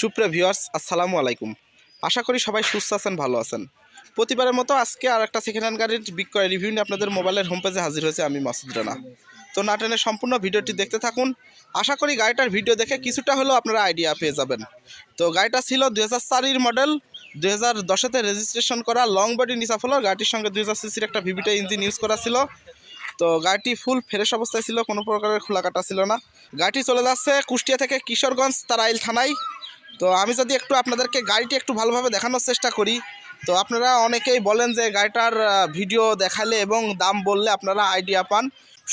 সুপ্রিয় ভিউয়ার্স, আসসালামু আলাইকুম। আশা করি সবাই সুস্থ আছেন, ভালো আছেন। প্রতিবারের মতো আজকে আর একটা সেকেন্ড হ্যান্ড গাড়ির বিক্রয় রিভিউ নিয়ে আপনাদের মোবাইলের হোম পেজে হাজির হয়েছে আমি মাসুদ রানা। তো না টেনে সম্পূর্ণ ভিডিওটি দেখতে থাকুন। আশা করি গাড়িটার ভিডিও দেখে কিছুটা হলেও আপনারা আইডিয়া পেয়ে যাবেন। তো গাড়িটা ছিল 2004 মডেল, 2010-তে রেজিস্ট্রেশন করা, লং বডি নিচা ফ্লোর। গাড়িটির সঙ্গে 2000 সিসির একটা ভিভিটা ইঞ্জিন ইউজ করা ছিল। তো গাড়িটি ফুল ফ্রেশ অবস্থায় ছিল, কোনো প্রকারের খোলা কাটা ছিল না। গাড়িটি চলে যাচ্ছে কুষ্টিয়া থেকে কিশোরগঞ্জ তারাইল থানায়। তো আমি যদি একটু আপনাদেরকে গাড়িটি একটু ভালোভাবে দেখানোর চেষ্টা করি, তো আপনারা অনেকেই বলেন যে গাড়িটার ভিডিও দেখালে এবং দাম বললে আপনারা আইডিয়া পান।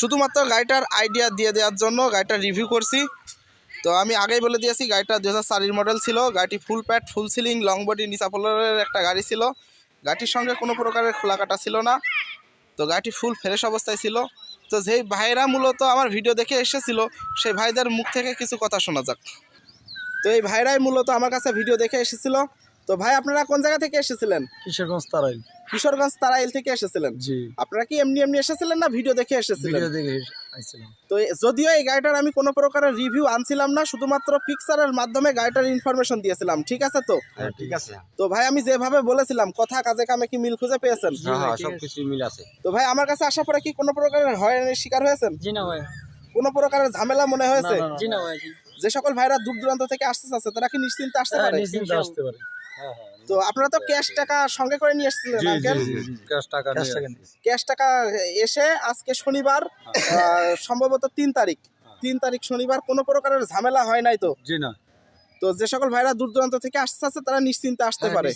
শুধুমাত্র গাড়িটার আইডিয়া দিয়ে দেওয়ার জন্য গাড়িটার রিভিউ করছি। তো আমি আগেই বলে দিয়েছি গাড়িটা 2004 মডেল ছিল। গাড়িটি ফুল pad, full ceiling, long body নিচা ফ্লোরের একটা গাড়ি ছিল। গাড়িটির সঙ্গে কোনো প্রকারের খোলা কাটা ছিল না। তো গাড়িটি ফুল ফ্রেশ অবস্থায় ছিল। তো যেই ভাইরা মূলত আমার ভিডিও দেখে এসেছিল, সেই ভাইদের মুখ থেকে কিছু কথা শোনা যাক। তো এই ভাইরাই মূলত আমার কাছে ভিডিও দেখে এসেছিল। তো ভাই, আপনারা কোন জায়গা থেকে এসেছিলেন? কিশোরগঞ্জ তারাইল। কিশোরগঞ্জ তারাইল থেকে এসেছিলেন? জি। আপনারা কি এমনি এমনি এসেছিলেন না ভিডিও দেখে এসেছিলেন? ভিডিও দেখে আইছিলাম। তো যদিও এই গাড়িটার আমি কোনো প্রকারের রিভিউ আনছিলাম না, শুধুমাত্র পিকচারের মাধ্যমে গাড়িটার ইনফরমেশন দিয়েছিলাম, ঠিক আছে? তো হ্যাঁ, ঠিক আছে। তো ভাই, আমি যেভাবে বলেছিলাম কথা কাজে কামে কি মিল খুঁজে পেয়েছেন? হ্যাঁ, সবকিছু মিল আছে। তো ভাই, আমার কাছে আসার পরে কি কোনো প্রকারের হয়রানির শিকার হয়েছেন? জি না ভাই। কোনো প্রকারের ঝামেলা মনে হয়েছে? জি না ভাই। যে সকল ভাইরা দূর দূরান্ত থেকে আসতে চাচ্ছে তারা কি নিশ্চিন্তে আসতে পারে? নিশ্চিন্তে আসতে পারে। তো আপনারা তো ক্যাশ টাকা সঙ্গে করে নিয়ে এসেছিলেন আঙ্কেল? ক্যাশ টাকা ক্যাশ টাকা এসে আজকে শনিবার, সম্ভবত 3 তারিখ। 3 তারিখ শনিবার, কোনো প্রকারের ঝামেলা হয় নাই তো? জি না। তো যে সকল ভাইরা দূর দূরান্ত থেকে আসতে চাচ্ছে তারা নিশ্চিন্তে আসতে পারে।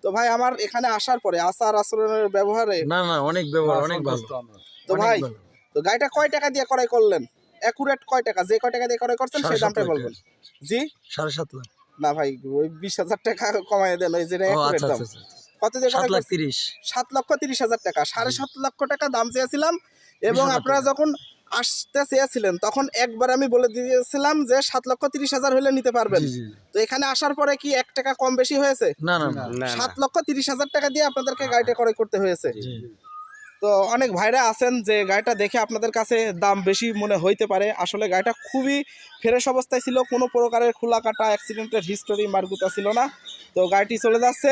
তো ভাই, আমার এখানে আসার পরে আচার আচরণের ব্যবহারে না অনেক ব্যবহার অনেক ভালো। তো ভাই, তো গাড়িটা কয় টাকা দিয়ে ক্রয় করলেন? অ্যাকুরেট কয় টাকা, যে কয় টাকা দিয়ে ক্রয় করছেন সেই দামটা বলবেন। জি 7.5 লাখ। না ভাই, ওই 20,000 টাকা কমায় দেন, ওই যেটা অ্যাকুরেট দাম। কত দিয়ে ক্রয় করছেন? 7,30,000 টাকা। 7.5 লক্ষ টাকা দাম চেয়েছিলাম। এবং আপনারা যখন আসতে চেয়েছিলেন তখন একবার আমি বলে দিয়েছিলাম যে 7,30,000 হলে নিতে পারবেন। তো এখানে আসার পরে কি 1 টাকা কম বেশি হয়েছে? না 7,30,000 টাকা দিয়ে আপনাদেরকে গাড়িটা ক্রয় করতে হয়েছে। তো অনেক ভাইরা আছেন যে গাড়িটা দেখে আপনাদের কাছে দাম বেশি মনে হইতে পারে। আসলে গাড়িটা খুবই ফ্রেশ অবস্থায় ছিল, কোনো প্রকারের খোলা কাটা অ্যাক্সিডেন্টের হিস্টোরি মারগুতা ছিল না। তো গাড়িটি চলে যাচ্ছে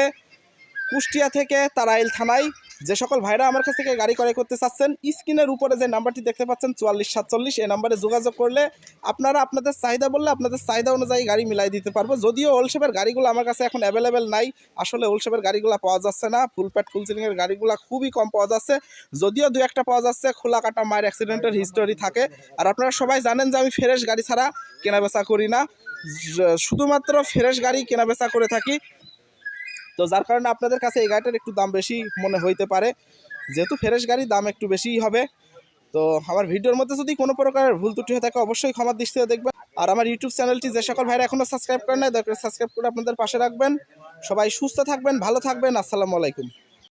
কুষ্টিয়া থেকে তারাইল থানায়। যে সকল ভাইরা আমার কাছ থেকে গাড়ি ক্রয় করতে চাচ্ছেন, স্ক্রিনের উপরে যে নাম্বারটি দেখতে পাচ্ছেন 4447, এই নাম্বারে যোগাযোগ করলে আপনারা আপনাদের চাহিদা বললে আপনাদের চাহিদা অনুযায়ী গাড়ি মিলাই দিতে পারবো। যদিও ওলশেপের গাড়িগুলো আমার কাছে এখন অ্যাভেলেবেল নাই, আসলে ওলশেপের গাড়িগুলো পাওয়া যাচ্ছে না। ফুল প্যাড ফুল সিলিংয়ের গাড়িগুলো খুবই কম পাওয়া যাচ্ছে, যদিও 2-1টা পাওয়া যাচ্ছে খোলা কাটা মায়ের অ্যাক্সিডেন্টের হিস্টোরি থাকে। আর আপনারা সবাই জানেন যে আমি ফ্রেশ গাড়ি ছাড়া কেনাবেচা করি না, শুধুমাত্র ফ্রেশ গাড়ি কেনাবেচা করে থাকি। তো যার কারণে আপনাদের কাছে এই গাড়িটার একটু দাম বেশি মনে হইতে পারে, যেহেতু ফ্রেশ গাড়ি দাম একটু বেশিই হবে। তো আমার ভিডিওর মধ্যে যদি কোনো প্রকারের ভুল ত্রুটি হয়ে থাকে অবশ্যই ক্ষমার দৃষ্টিতে দেখবেন। আর আমার ইউটিউব চ্যানেলটি যে সকল ভাইরা এখনও সাবস্ক্রাইব করেন নাই, দয়া করে সাবস্ক্রাইব করে আপনাদের পাশে রাখবেন। সবাই সুস্থ থাকবেন, ভালো থাকবেন। আসসালামু আলাইকুম।